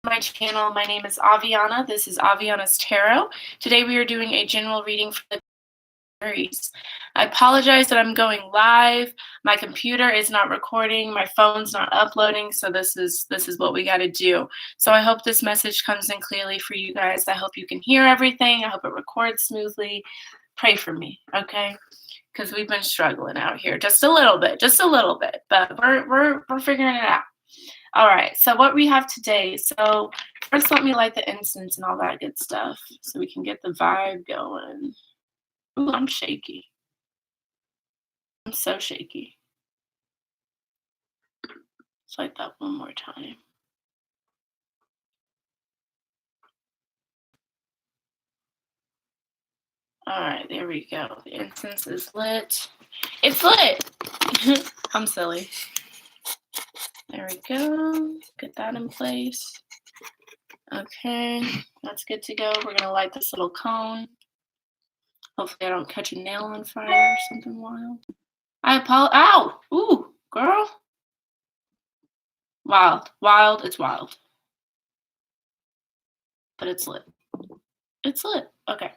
My channel. My name is Aviana. This is Aviana's Tarot. Today we are doing a general reading for the Aries. I apologize that I'm going live. My computer is not recording. My phone's not uploading. So this is what we got to do. So I hope this message comes in clearly for you guys. I hope you can hear everything. I hope it records smoothly. Pray for me, okay? Because we've been struggling out here just a little bit, but we're figuring it out. All right, so what we have today, so first let me light the incense and all that good stuff so we can get the vibe going. Ooh, I'm shaky. I'm so shaky. Let's light that one more time. All right, there we go. The incense is lit. It's lit! I'm silly. There we go. Get that in place. Okay, that's good to go. We're going to light this little cone. Hopefully I don't catch a nail on fire or something wild. I apologize. Ow! Ooh, girl. Wild. Wild. It's wild. But it's lit. It's lit. Okay.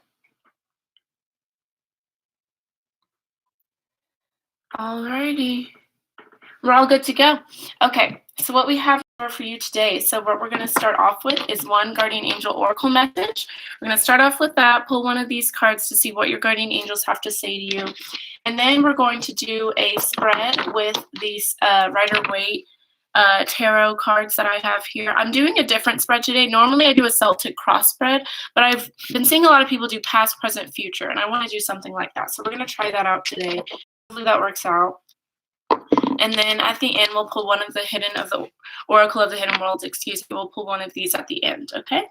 Alrighty. We're all good to go. Okay, so what we have for you today, so what we're going to start off with is one guardian angel oracle message. We're going to start off with that, pull one of these cards to see what your guardian angels have to say to you. And then we're going to do a spread with these Rider-Waite tarot cards that I have here. I'm doing a different spread today. Normally I do a Celtic cross spread, but I've been seeing a lot of people do past, present, future, and I want to do something like that. So we're going to try that out today. Hopefully that works out. And then at the end, we'll pull one of the Oracle of the Hidden Worlds, we'll pull one of these at the end, okay?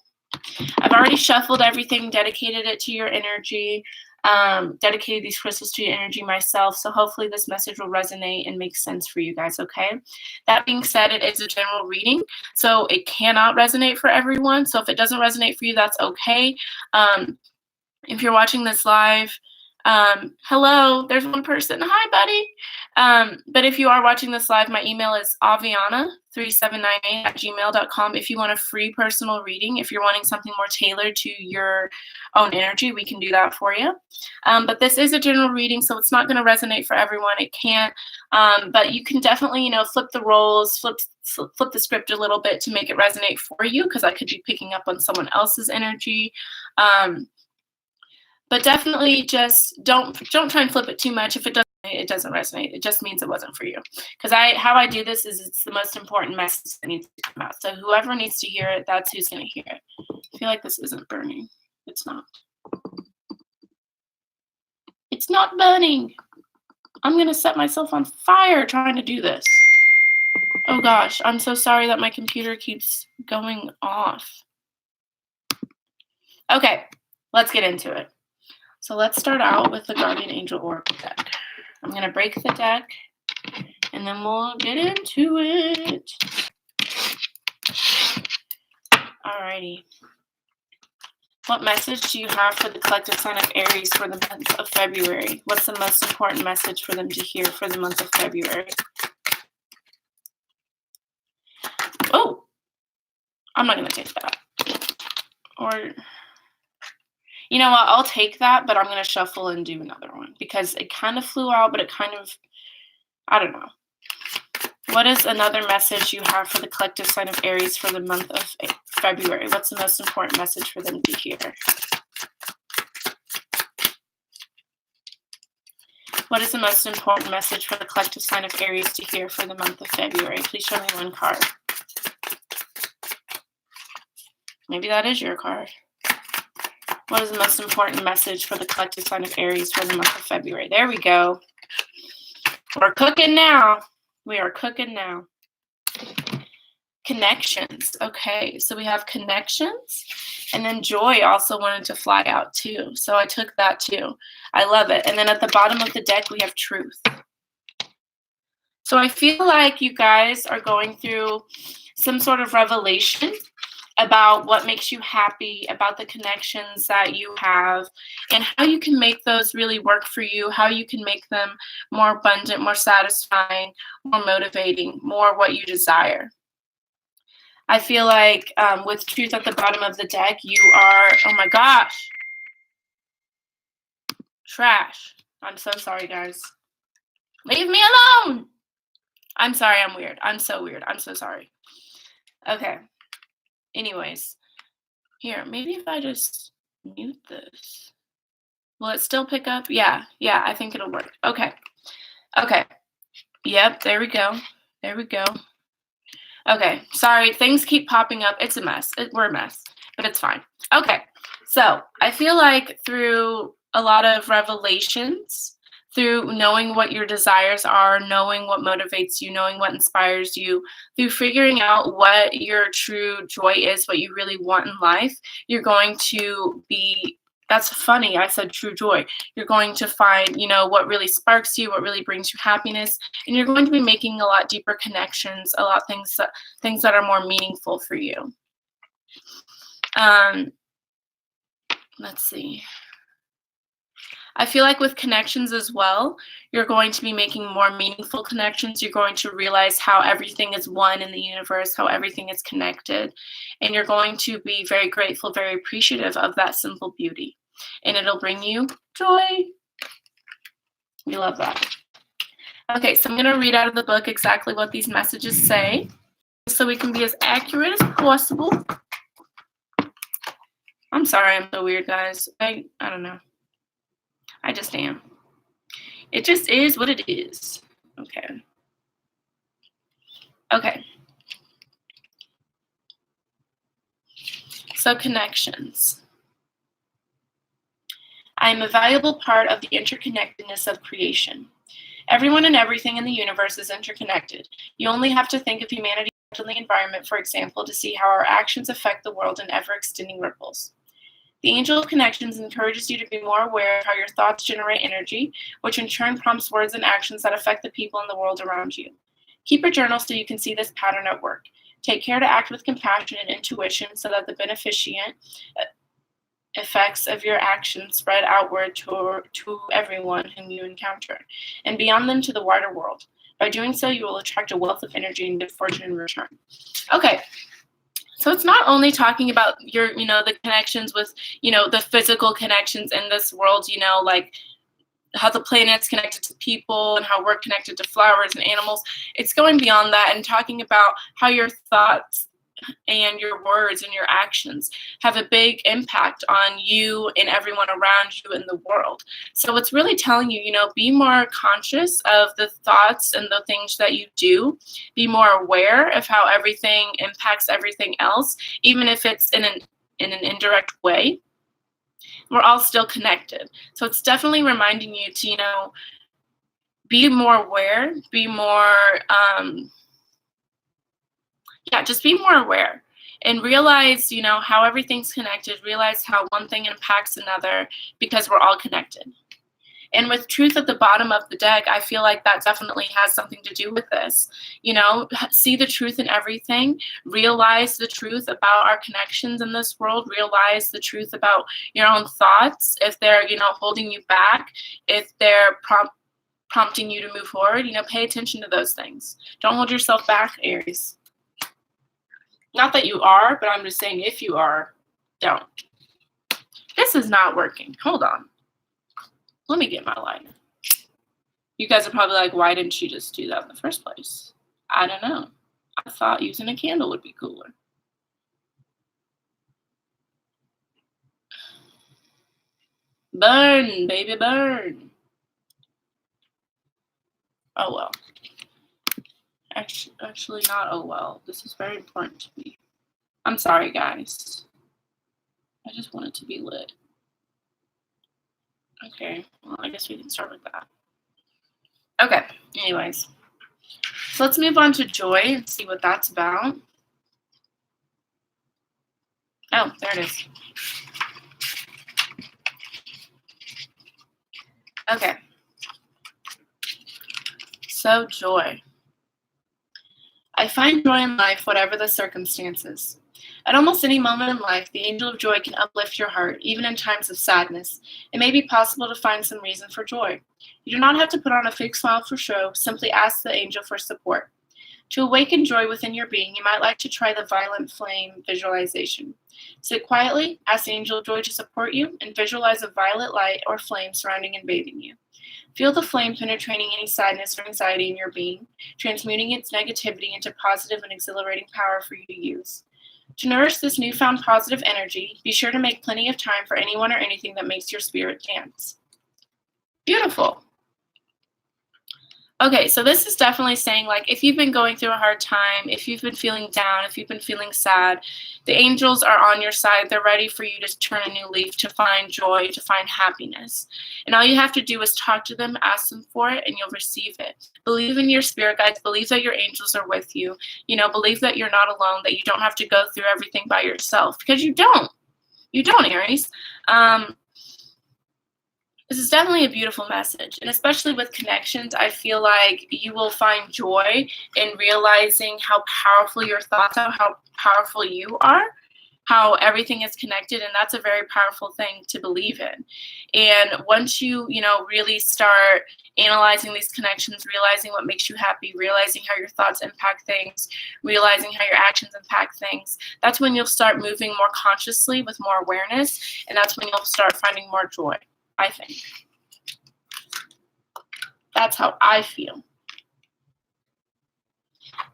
I've already shuffled everything, dedicated it to your energy, dedicated these crystals to your energy myself, so hopefully this message will resonate and make sense for you guys, okay? That being said, it is a general reading, so it cannot resonate for everyone, so if it doesn't resonate for you, that's okay. If you're watching this live, hello, there's one person. Hi, buddy. But if you are watching this live, my email is aviana3798@gmail.com. If you want a free personal reading, if you're wanting something more tailored to your own energy, we can do that for you. But this is a general reading, so it's not going to resonate for everyone. It can't. But you can definitely, flip the roles, flip the script a little bit to make it resonate for you, because I could be picking up on someone else's energy. But definitely just don't try and flip it too much. If it doesn't resonate, it just means it wasn't for you. Because how I do this is it's the most important message that needs to come out. So whoever needs to hear it, that's who's going to hear it. I feel like this isn't burning. It's not. It's not burning. I'm going to set myself on fire trying to do this. Oh gosh, I'm so sorry that my computer keeps going off. Okay, let's get into it. So let's start out with the Guardian Angel Oracle deck. I'm going to break the deck, and then we'll get into it. Alrighty. What message do you have for the collective sign of Aries for the month of February? What's the most important message for them to hear for the month of February? Oh! I'm not going to take that. Or... you know what? I'll take that, but I'm going to shuffle and do another one because it kind of flew out, but it kind of, I don't know. What is another message you have for the collective sign of Aries for the month of February? What's the most important message for them to hear? What is the most important message for the collective sign of Aries to hear for the month of February? Please show me one card. Maybe that is your card. What is the most important message for the collective sign of Aries for the month of February? There we go. We're cooking now. We are cooking now. Connections. Okay, so we have connections. And then joy also wanted to fly out too. So I took that too. I love it. And then at the bottom of the deck, we have truth. So I feel like you guys are going through some sort of revelation about what makes you happy, about the connections that you have, and how you can make those really work for you, how you can make them more abundant, more satisfying, more motivating, more what you desire. I feel like with truth at the bottom of the deck, you are, oh my gosh, trash. I'm so sorry, guys. Leave me alone. I'm sorry, I'm weird. I'm so weird. I'm so sorry. Okay. Anyways, here, maybe if I just mute this. Will it still pick up? Yeah, I think it'll work. Okay. Yep, there we go. Okay, sorry, things keep popping up. It's a mess. We're a mess, but it's fine. Okay, so I feel like through a lot of revelations, through knowing what your desires are, knowing what motivates you, knowing what inspires you, through figuring out what your true joy is, what you really want in life, you're going to be. That's funny. I said true joy. You're going to find, what really sparks you, what really brings you happiness, and you're going to be making a lot deeper connections, a lot of things that are more meaningful for you. Let's see. I feel like with connections as well, you're going to be making more meaningful connections. You're going to realize how everything is one in the universe, how everything is connected. And you're going to be very grateful, very appreciative of that simple beauty. And it'll bring you joy. We love that. Okay, so I'm going to read out of the book exactly what these messages say so we can be as accurate as possible. I'm sorry I'm so weird, guys. I don't know. I just am. It just is what it is. Okay. So connections. I am a valuable part of the interconnectedness of creation. Everyone and everything in the universe is interconnected. You only have to think of humanity and the environment, for example, to see how our actions affect the world in ever-extending ripples. The Angel of Connections encourages you to be more aware of how your thoughts generate energy, which in turn prompts words and actions that affect the people in the world around you. Keep a journal so you can see this pattern at work. Take care to act with compassion and intuition so that the beneficent effects of your actions spread outward to everyone whom you encounter, and beyond them to the wider world. By doing so, you will attract a wealth of energy and good fortune in return. Okay. So it's not only talking about your, the connections with, the physical connections in this world, like how the planet's connected to people and how we're connected to flowers and animals. It's going beyond that and talking about how your thoughts and your words and your actions have a big impact on you and everyone around you in the world. So it's really telling you, be more conscious of the thoughts and the things that you do. Be more aware of how everything impacts everything else, even if it's in an indirect way. We're all still connected. So it's definitely reminding you to, be more aware, be more, just be more aware and realize, how everything's connected, realize how one thing impacts another because we're all connected. And with truth at the bottom of the deck, I feel like that definitely has something to do with this. See the truth in everything, realize the truth about our connections in this world, realize the truth about your own thoughts, if they're, holding you back, if they're prompting you to move forward, pay attention to those things. Don't hold yourself back, Aries. Not that you are, but I'm just saying if you are, don't. This is not working. Hold on. Let me get my lighter. You guys are probably like, why didn't she just do that in the first place? I don't know. I thought using a candle would be cooler. Burn, baby, burn. Oh, well. Actually not oh, well. This is very important to me. I'm sorry, guys. I just want it to be lit. Okay, well, I guess we can start with that. Okay, anyways. So let's move on to joy and see what that's about. Oh, there it is. Okay. So joy. I find joy in life, whatever the circumstances. At almost any moment in life, the angel of joy can uplift your heart, even in times of sadness. It may be possible to find some reason for joy. You do not have to put on a fake smile for show, simply ask the angel for support. To awaken joy within your being, you might like to try the violet flame visualization. Sit quietly, ask angel joy to support you, and visualize a violet light or flame surrounding and bathing you. Feel the flame penetrating any sadness or anxiety in your being, transmuting its negativity into positive and exhilarating power for you to use. To nourish this newfound positive energy, be sure to make plenty of time for anyone or anything that makes your spirit dance. Beautiful. Okay, so this is definitely saying, like, if you've been going through a hard time, if you've been feeling down, if you've been feeling sad, the angels are on your side. They're ready for you to turn a new leaf, to find joy, to find happiness. And all you have to do is talk to them, ask them for it, and you'll receive it. Believe in your spirit guides. Believe that your angels are with you. Believe that you're not alone, that you don't have to go through everything by yourself, because you don't. You don't, Aries. This is definitely a beautiful message, and especially with connections, I feel like you will find joy in realizing how powerful your thoughts are, how powerful you are, how everything is connected, and that's a very powerful thing to believe in. And once you, really start analyzing these connections, realizing what makes you happy, realizing how your thoughts impact things, realizing how your actions impact things, that's when you'll start moving more consciously with more awareness, and that's when you'll start finding more joy. I think. That's how I feel.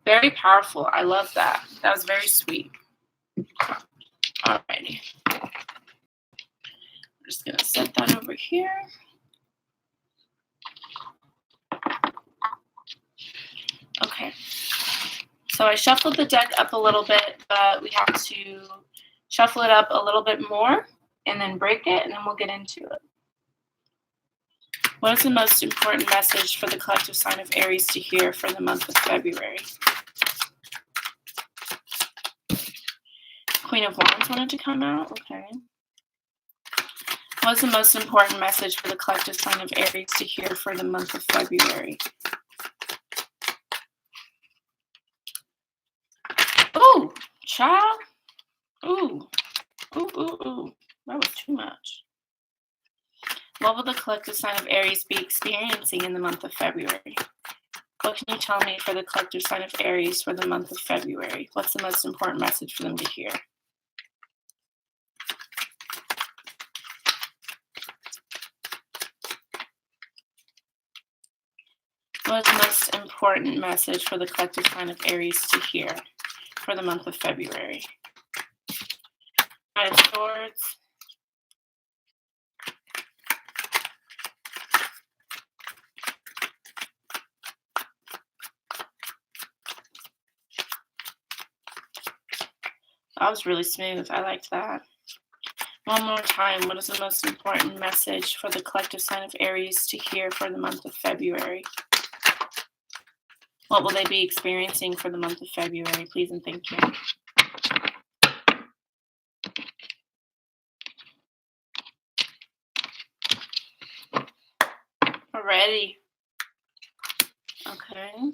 Very powerful. I love that. That was very sweet. Alrighty. I'm just going to set that over here. Okay. So I shuffled the deck up a little bit, but we have to shuffle it up a little bit more and then break it, and then we'll get into it. What is the most important message for the collective sign of Aries to hear for the month of February? Queen of Wands wanted to come out? Okay. What is the most important message for the collective sign of Aries to hear for the month of February? Ooh, child. Ooh. Ooh. That was too much. What will the collective sign of Aries be experiencing in the month of February? What can you tell me for the collective sign of Aries for the month of February? What's the most important message for them to hear? What is the most important message for the collective sign of Aries to hear for the month of February? Knight of Swords. That was really smooth. I liked that. One more time. What is the most important message for the collective sign of Aries to hear for the month of February? What will they be experiencing for the month of February? Please and thank you. We're ready. Okay.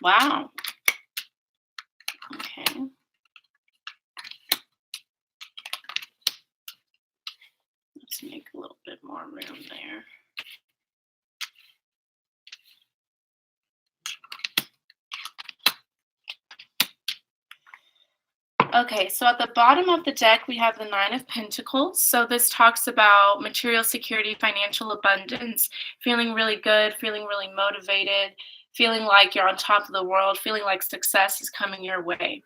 Wow. Okay. Let's make a little bit more room there. Okay, so at the bottom of the deck, we have the Nine of Pentacles. So this talks about material security, financial abundance, feeling really good, feeling really motivated, feeling like you're on top of the world, feeling like success is coming your way.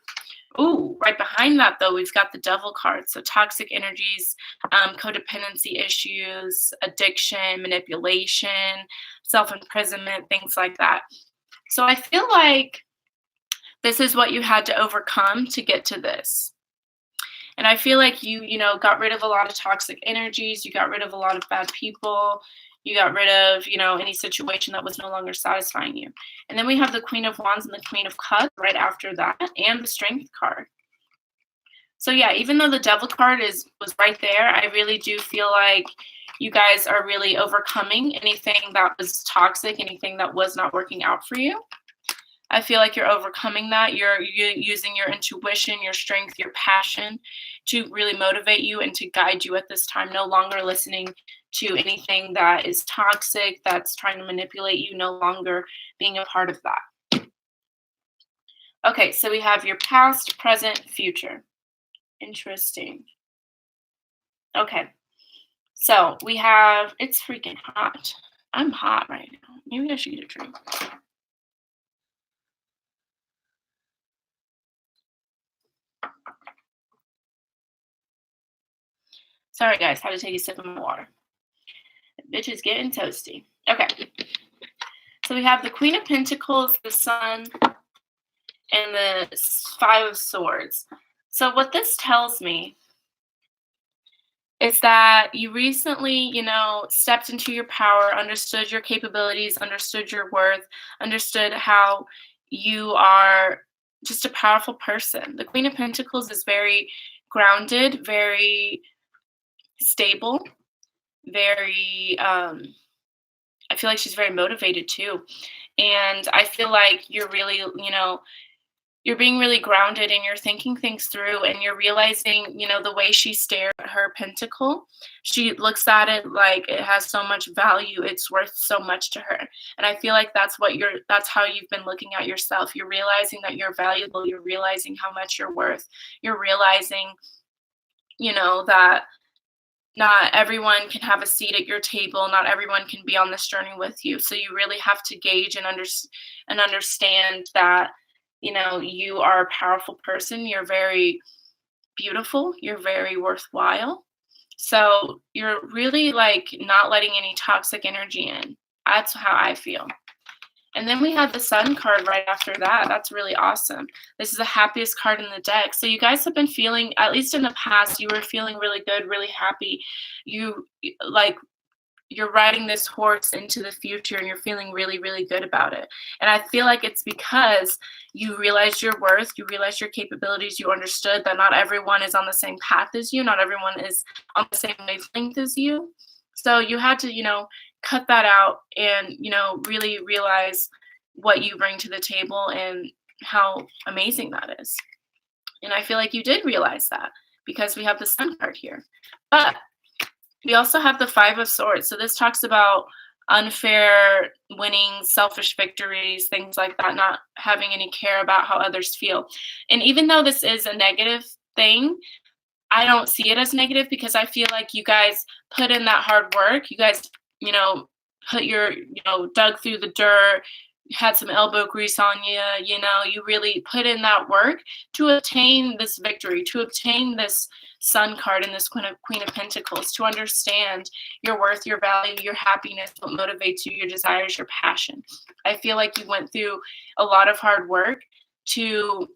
Ooh, right behind that, though, we've got the Devil card. So toxic energies, codependency issues, addiction, manipulation, self-imprisonment, things like that. So I feel like this is what you had to overcome to get to this. And I feel like you got rid of a lot of toxic energies. You got rid of a lot of bad people. You got rid of, any situation that was no longer satisfying you. And then we have the Queen of Wands and the Queen of Cups right after that, and the Strength card. So yeah, even though the Devil card was right there, I really do feel like you guys are really overcoming anything that was toxic, anything that was not working out for you. I feel like you're overcoming that. You're using your intuition, your strength, your passion to really motivate you and to guide you at this time. No longer listening to anything that is toxic, that's trying to manipulate you, no longer being a part of that. Okay, so we have your past, present, future. Interesting. Okay, so we have, it's freaking hot. I'm hot right now. Maybe I should get a drink. Sorry, guys, had to take a sip of my water. Bitch is getting toasty. Okay, so we have the Queen of Pentacles, the Sun, and the Five of Swords. So what this tells me is that you recently, stepped into your power, understood your capabilities, understood your worth, understood how you are just a powerful person. The Queen of Pentacles is very grounded, very stable, very, I feel like she's very motivated too. And I feel like you're really, you're being really grounded and you're thinking things through and you're realizing, the way she stared at her pentacle, she looks at it like it has so much value, it's worth so much to her. And I feel like that's how you've been looking at yourself. You're realizing that you're valuable, you're realizing how much you're worth. You're realizing, that not everyone can have a seat at your table, not everyone can be on this journey with you. So you really have to gauge and understand that, you are a powerful person, you're very beautiful, you're very worthwhile. So you're really like not letting any toxic energy in. That's how I feel. And then we have the Sun card right after that. That's really awesome. This is the happiest card in the deck. So you guys have been feeling, at least in the past, you were feeling really good, really happy. You like you're riding this horse into the future and you're feeling really, really good about it. And I feel like it's because you realized your worth, you realized your capabilities, you understood that not everyone is on the same path as you, not everyone is on the same wavelength as you. So you had to, cut that out and, really realize what you bring to the table and how amazing that is. And I feel like you did realize that because we have the Sun card here. But we also have the Five of Swords. So this talks about unfair winning, selfish victories, things like that, not having any care about how others feel. And even though this is a negative thing, I don't see it as negative because I feel like you guys put in that hard work. You guys, put your, dug through the dirt, had some elbow grease on you, you really put in that work to obtain this victory, to obtain this Sun card and this Queen of Pentacles, to understand your worth, your value, your happiness, what motivates you, your desires, your passion. I feel like you went through a lot of hard work to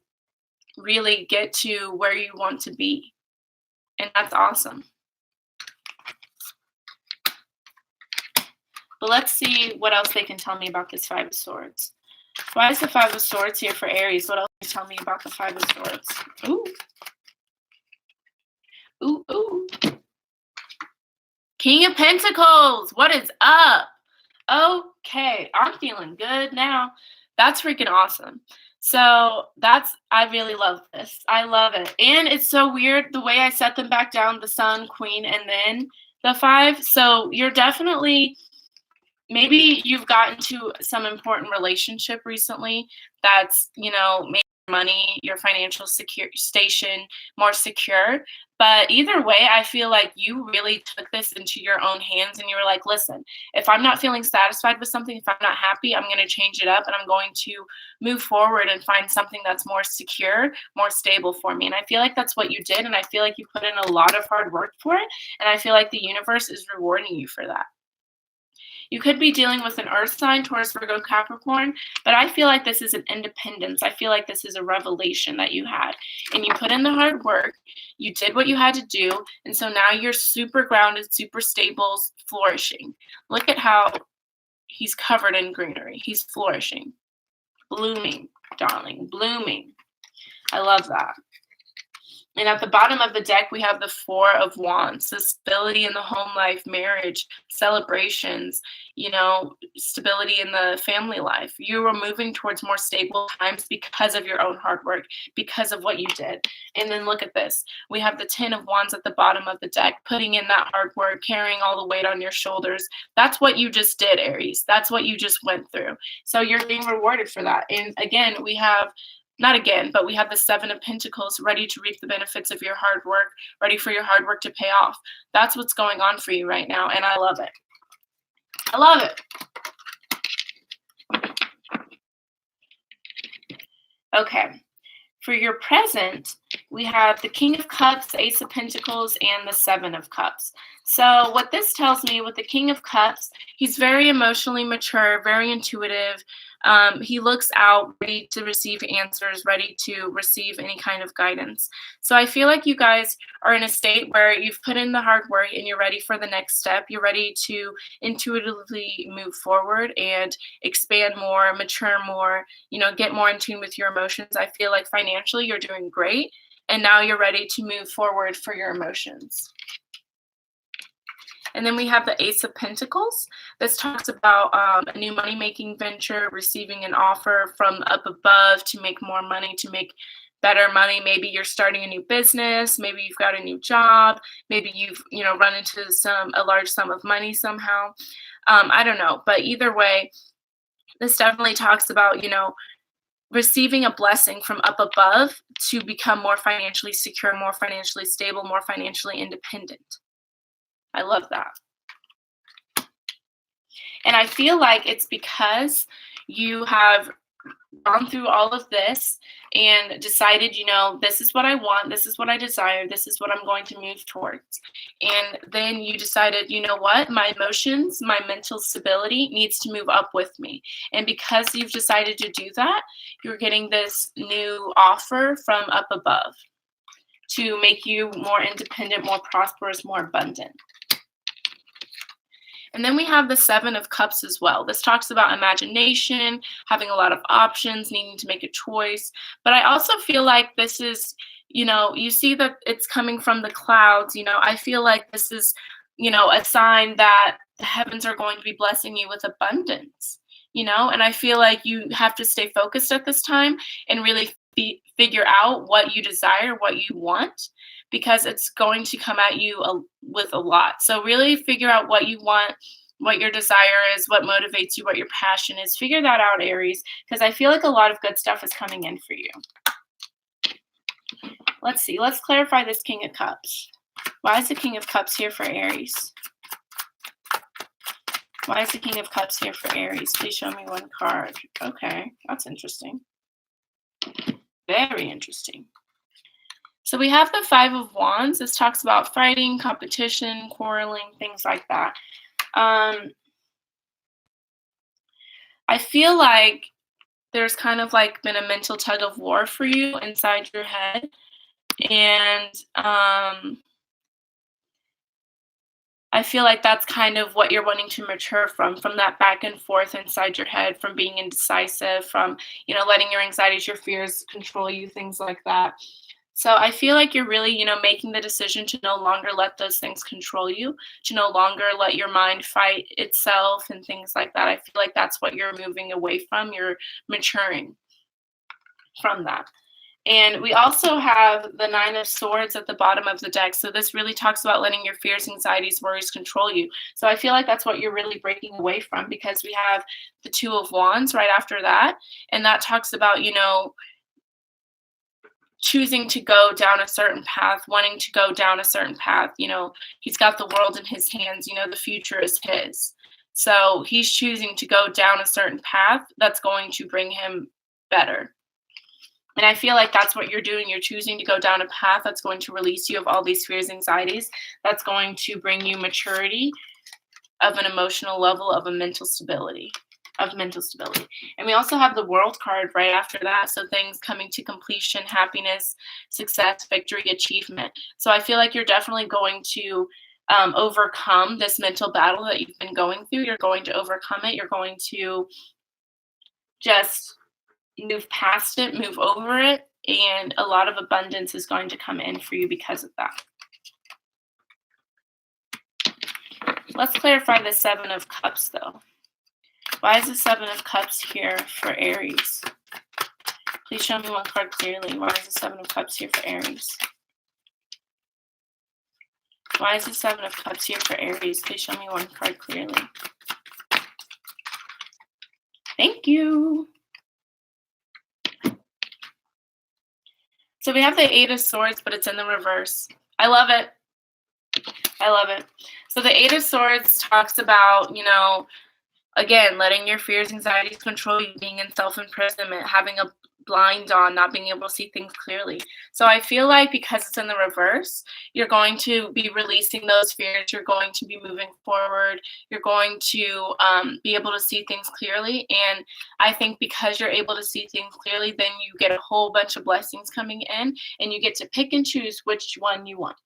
really get to where you want to be. And that's awesome. But let's see what else they can tell me about this Five of Swords. Why is the Five of Swords here for Aries? What else can you tell me about the Five of Swords? Ooh. Ooh, ooh. King of Pentacles. What is up? Okay, I'm feeling good now. That's freaking awesome. So I really love this. I love it. And it's so weird the way I set them back down, the Sun, Queen, and then the Five. So you're definitely, maybe you've gotten to some important relationship recently that's, made your money, your financial station more secure. But either way, I feel like you really took this into your own hands and you were like, listen, if I'm not feeling satisfied with something, if I'm not happy, I'm going to change it up and I'm going to move forward and find something that's more secure, more stable for me. And I feel like that's what you did. And I feel like you put in a lot of hard work for it. And I feel like the universe is rewarding you for that. You could be dealing with an earth sign, Taurus, Virgo, Capricorn, but I feel like this is an independence. I feel like this is a revelation that you had. And you put in the hard work, you did what you had to do, and so now you're super grounded, super stable, flourishing. Look at how he's covered in greenery. He's flourishing, blooming, darling, blooming. I love that. And at the bottom of the deck, we have the Four of Wands, so stability in the home life, marriage, celebrations, stability in the family life. You were moving towards more stable times because of your own hard work, because of what you did. And then look at this. We have the Ten of Wands at the bottom of the deck, putting in that hard work, carrying all the weight on your shoulders. That's what you just did, Aries. That's what you just went through. So you're being rewarded for that. And again, we have not again, but we have the Seven of Pentacles, ready to reap the benefits of your hard work, ready for your hard work to pay off. That's what's going on for you right now, and I love it. I love it. Okay. For your present, we have the King of Cups, the Ace of Pentacles, and the Seven of Cups. So what this tells me with the King of Cups, he's very emotionally mature, very intuitive. He looks out, ready to receive answers, ready to receive any kind of guidance. So I feel like you guys are in a state where you've put in the hard work and you're ready for the next step. You're ready to intuitively move forward and expand more, mature more, get more in tune with your emotions. I feel like financially you're doing great, and now you're ready to move forward for your emotions. And then we have the Ace of Pentacles. This talks about a new money-making venture, receiving an offer from up above to make more money, to make better money. Maybe you're starting a new business. Maybe you've got a new job. Maybe you've run into a large sum of money somehow. I don't know, but either way, this definitely talks about receiving a blessing from up above to become more financially secure, more financially stable, more financially independent. I love that. And I feel like it's because you have gone through all of this and decided, this is what I want, this is what I desire, this is what I'm going to move towards. And then you decided, you know what, my emotions, my mental stability needs to move up with me. And because you've decided to do that, you're getting this new offer from up above to make you more independent, more prosperous, more abundant. And then we have the Seven of Cups as well. This talks about imagination, having a lot of options, needing to make a choice. But I also feel like this is, you see that it's coming from the clouds. I feel like this is, a sign that the heavens are going to be blessing you with abundance, and I feel like you have to stay focused at this time and really figure out what you desire, what you want, because it's going to come at you with a lot. So really figure out what you want, what your desire is, what motivates you, what your passion is. Figure that out, Aries, because I feel like a lot of good stuff is coming in for you. Let's see. Let's clarify this King of Cups. Why is the King of Cups here for Aries? Why is the King of Cups here for Aries? Please show me one card. Okay, that's interesting. Very interesting. So we have the Five of Wands. This talks about fighting, competition, quarreling, things like that. I feel like there's kind of like been a mental tug of war for you inside your head. And I feel like that's kind of what you're wanting to mature from that back and forth inside your head, from being indecisive, from, letting your anxieties, your fears control you, things like that. So I feel like you're really, making the decision to no longer let those things control you, to no longer let your mind fight itself and things like that. I feel like that's what you're moving away from. You're maturing from that. And we also have the Nine of Swords at the bottom of the deck. So this really talks about letting your fears, anxieties, worries control you. So I feel like that's what you're really breaking away from, because we have the Two of Wands right after that. And that talks about, choosing to go down a certain path, wanting to go down a certain path. He's got the world in his hands. The future is his. So he's choosing to go down a certain path that's going to bring him better. And I feel like that's what you're doing. You're choosing to go down a path that's going to release you of all these fears, anxieties, that's going to bring you maturity of an emotional level, of mental stability. And we also have the World card right after that. So things coming to completion, happiness, success, victory, achievement. So I feel like you're definitely going to overcome this mental battle that you've been going through. You're going to overcome it. You're going to just move past it, move over it, and a lot of abundance is going to come in for you because of that. Let's clarify the Seven of Cups, though. Why is the Seven of Cups here for Aries? Please show me one card clearly. Why is the Seven of Cups here for Aries? Why is the Seven of Cups here for Aries? Please show me one card clearly. Thank you. So we have the Eight of Swords, but it's in the reverse. I love it. I love it. So the Eight of Swords talks about, again, letting your fears, anxieties control you, being in self-imprisonment, having a blind on, not being able to see things clearly. So I feel like because it's in the reverse, you're going to be releasing those fears. You're going to be moving forward. You're going to be able to see things clearly. And I think because you're able to see things clearly, then you get a whole bunch of blessings coming in, and you get to pick and choose which one you want.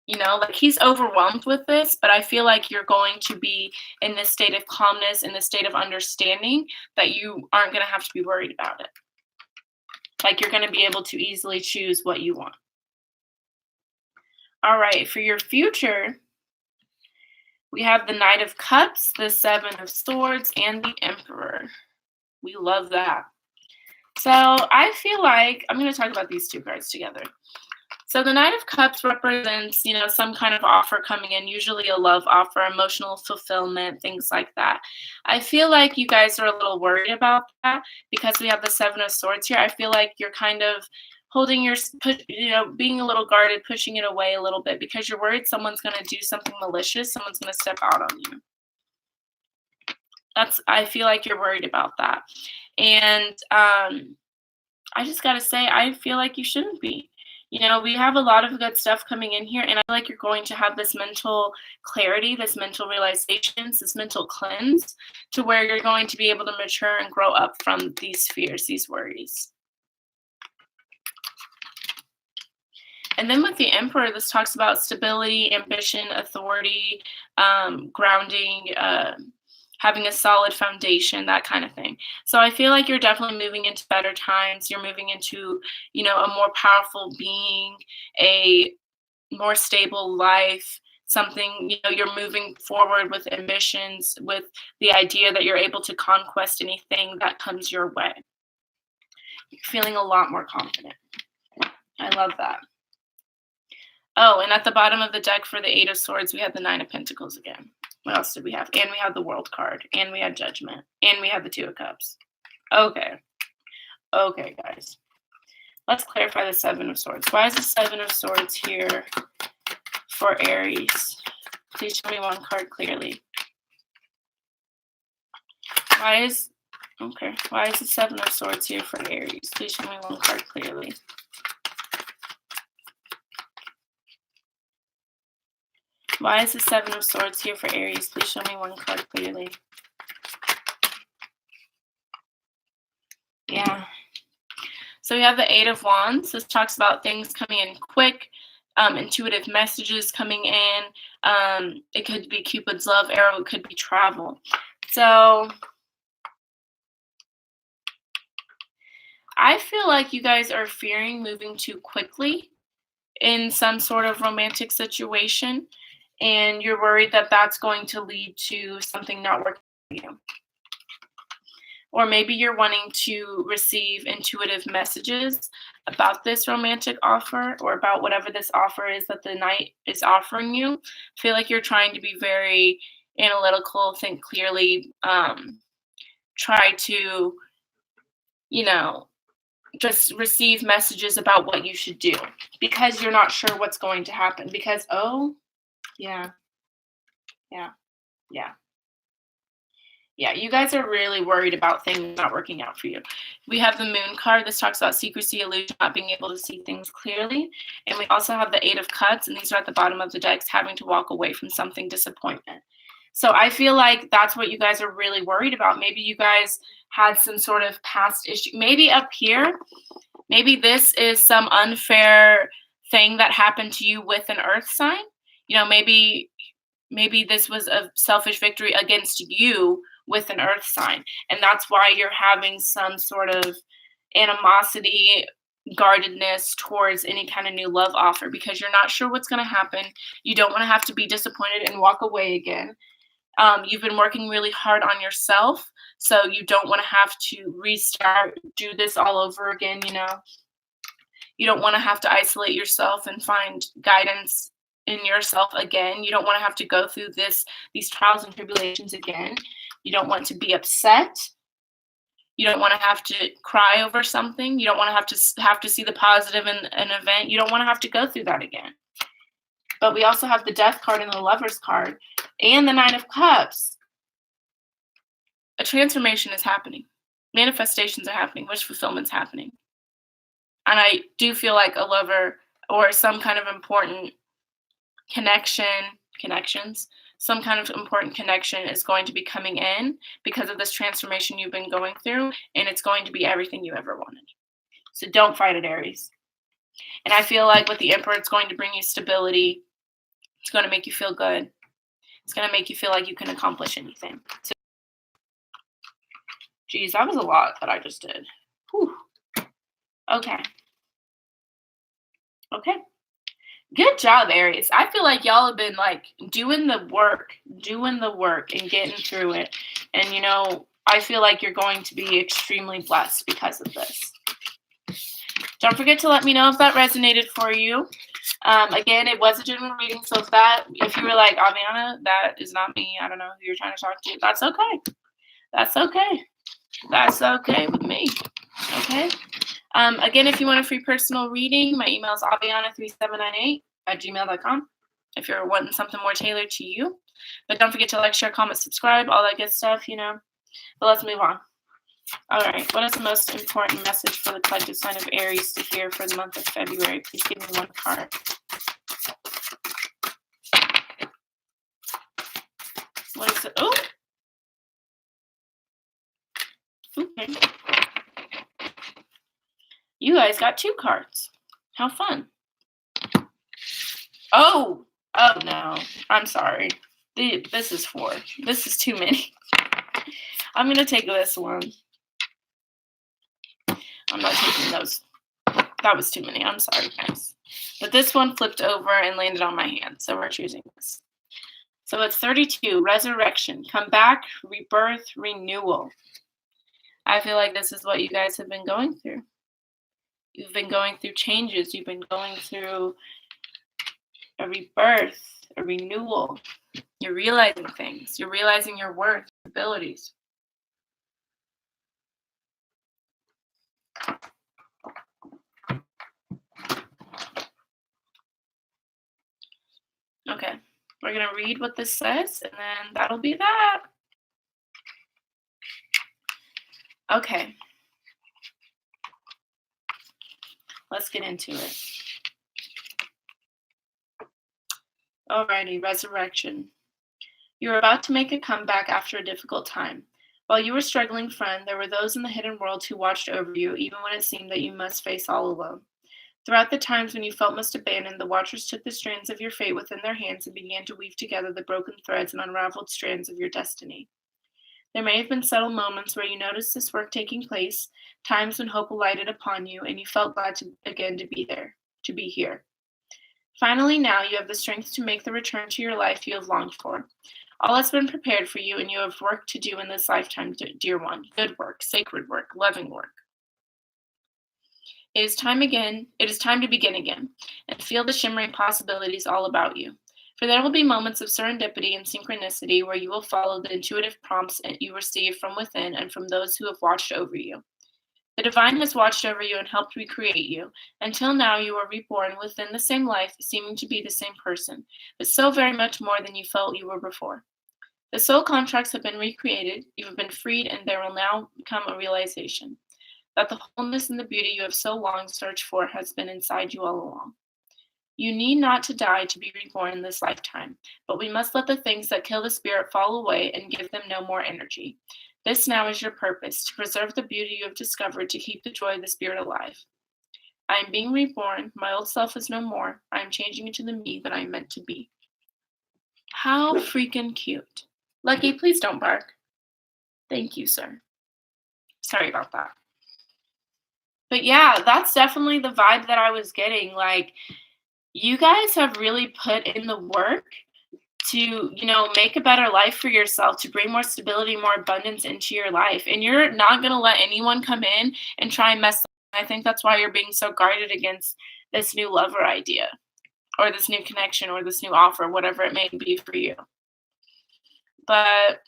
Like he's overwhelmed with this, but I feel like you're going to be in this state of calmness, in this state of understanding that you aren't going to have to be worried about it. Like you're going to be able to easily choose what you want. All right, for your future, we have the Knight of Cups, the Seven of Swords, and the Emperor. We love that. So I feel like I'm going to talk about these two cards together. So the Knight of Cups represents, some kind of offer coming in, usually a love offer, emotional fulfillment, things like that. I feel like you guys are a little worried about that because we have the Seven of Swords here. I feel like you're kind of holding being a little guarded, pushing it away a little bit because you're worried someone's going to do something malicious, someone's going to step out on you. I feel like you're worried about that. And I just got to say, I feel like you shouldn't be. We have a lot of good stuff coming in here, and I feel like you're going to have this mental clarity, this mental realizations, this mental cleanse to where you're going to be able to mature and grow up from these fears, these worries. And then with the Emperor, this talks about stability, ambition, authority, grounding, having a solid foundation, that kind of thing. So I feel like you're definitely moving into better times. You're moving into, a more powerful being, a more stable life, something, you're moving forward with ambitions, with the idea that you're able to conquest anything that comes your way. You're feeling a lot more confident. I love that. Oh, and at the bottom of the deck for the Eight of Swords, we have the Nine of Pentacles again. What else did we have? And we have the World card. And we had Judgment. And we have the Two of Cups. Okay. Okay, guys. Let's clarify the Seven of Swords. Why is the Seven of Swords here for Aries? Please show me one card clearly. Why is the Seven of Swords here for Aries? Please show me one card clearly. Why is the Seven of Swords here for Aries? Please show me one card clearly. Yeah. So we have the Eight of Wands. This talks about things coming in quick, intuitive messages coming in. It could be Cupid's love arrow. It could be travel. So I feel like you guys are fearing moving too quickly in some sort of romantic situation. And you're worried that that's going to lead to something not working for you. Or maybe you're wanting to receive intuitive messages about this romantic offer or about whatever this offer is that the Knight is offering you. I feel like you're trying to be very analytical, think clearly, try to, just receive messages about what you should do because you're not sure what's going to happen. Because, yeah, you guys are really worried about things not working out for you. We have the Moon card. This talks about secrecy, illusion, not being able to see things clearly. And we also have the Eight of Cups, and these are at the bottom of the decks, having to walk away from something, disappointment. So I feel like that's what you guys are really worried about. Maybe you guys had some sort of past issue. Maybe up here, maybe this is some unfair thing that happened to you with an earth sign. Maybe this was a selfish victory against you with an earth sign. And that's why you're having some sort of animosity, guardedness towards any kind of new love offer because you're not sure what's going to happen. You don't want to have to be disappointed and walk away again. You've been working really hard on yourself, so you don't want to have to restart, do this all over again, You don't want to have to isolate yourself and find guidance in yourself again. You don't want to have to go through these trials and tribulations again. You don't want to be upset. You don't want to have to cry over something. You don't want to have to see the positive in an event. You don't want to have to go through that again. But we also have the Death card and the Lovers card and the Nine of Cups. A transformation is happening. Manifestations are happening. Wish fulfillment's happening. And I do feel like a lover or some kind of important connections, some kind of important connection is going to be coming in because of this transformation you've been going through, and it's going to be everything you ever wanted. So don't fight it, Aries. And I feel like with the Emperor, it's going to bring you stability. It's going to make you feel good. It's going to make you feel like you can accomplish anything. So, geez, that was a lot that I just did. Whew. Okay. Good job, Aries. I feel like y'all have been like doing the work and getting through it. And, I feel like you're going to be extremely blessed because of this. Don't forget to let me know if that resonated for you. Again, it was a general reading, so if you were like, Aviana, that is not me, I don't know who you're trying to talk to, that's okay. That's okay with me. Okay? Again, if you want a free personal reading, my email is aviana3798@gmail.com if you're wanting something more tailored to you. But don't forget to like, share, comment, subscribe, all that good stuff, But let's move on. All right. What is the most important message for the collective sign of Aries to hear for the month of February? Please give me one card. What is it? Oh! Okay. You guys got 2 cards. How fun. Oh no. I'm sorry. This is 4. This is too many. I'm going to take this one. I'm not taking those. That was too many. I'm sorry, guys. But this one flipped over and landed on my hand, so we're choosing this. So it's 32, resurrection, come back, rebirth, renewal. I feel like this is what you guys have been going through. You've been going through changes. You've been going through a rebirth, a renewal. You're realizing things. You're realizing your worth, abilities. Okay, we're going to read what this says, and then that'll be that. Okay. Let's get into it. Alrighty, resurrection. You are about to make a comeback after a difficult time. While you were struggling, friend, there were those in the hidden world who watched over you, even when it seemed that you must face all alone. Throughout the times when you felt most abandoned, the Watchers took the strands of your fate within their hands and began to weave together the broken threads and unraveled strands of your destiny. There may have been subtle moments where you noticed this work taking place, times when hope alighted upon you, and you felt glad to be here. Finally, now you have the strength to make the return to your life you have longed for. All has been prepared for you, and you have work to do in this lifetime, dear one. Good work, sacred work, loving work. It is time to begin again, and feel the shimmering possibilities all about you. For there will be moments of serendipity and synchronicity where you will follow the intuitive prompts you receive from within and from those who have watched over you. The divine has watched over you and helped recreate you. Until now, you are reborn within the same life, seeming to be the same person, but so very much more than you felt you were before. The soul contracts have been recreated, you have been freed, and there will now come a realization that the wholeness and the beauty you have so long searched for has been inside you all along. You need not to die to be reborn in this lifetime, but we must let the things that kill the spirit fall away and give them no more energy. This now is your purpose, to preserve the beauty you have discovered, to keep the joy of the spirit alive. I am being reborn. My old self is no more. I am changing into the me that I am meant to be. How freaking cute. Lucky, please don't bark. Thank you, sir. Sorry about that. But yeah, that's definitely the vibe that I was getting. Like, you guys have really put in the work to, make a better life for yourself, to bring more stability, more abundance into your life. And you're not going to let anyone come in and try and mess up. I think that's why you're being so guarded against this new lover idea or this new connection or this new offer, whatever it may be for you. But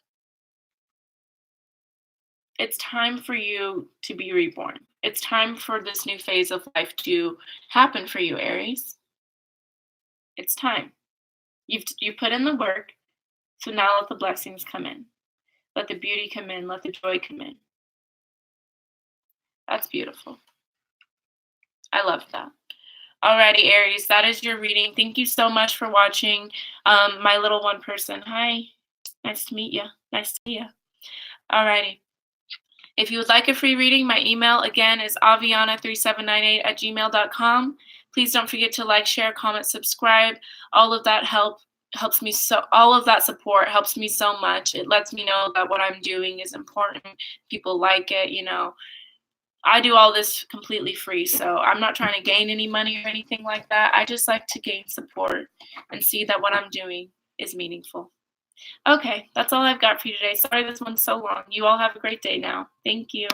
It's time for you to be reborn. It's time for this new phase of life to happen for you, Aries. It's time. You've put in the work, so now let the blessings come in. Let the beauty come in. Let the joy come in. That's beautiful. I love that. Alrighty, Aries, that is your reading. Thank you so much for watching. My little one person. Hi. Nice to meet you. Nice to see you. Alrighty. If you would like a free reading, my email again is aviana3798@gmail.com. Please don't forget to like, share, comment, subscribe. All of that helps me so. All of that support helps me so much. It lets me know that what I'm doing is important. People like it. I do all this completely free, so I'm not trying to gain any money or anything like that. I just like to gain support and see that what I'm doing is meaningful. Okay, that's all I've got for you today. Sorry this one's so long. You all have a great day now. Thank you.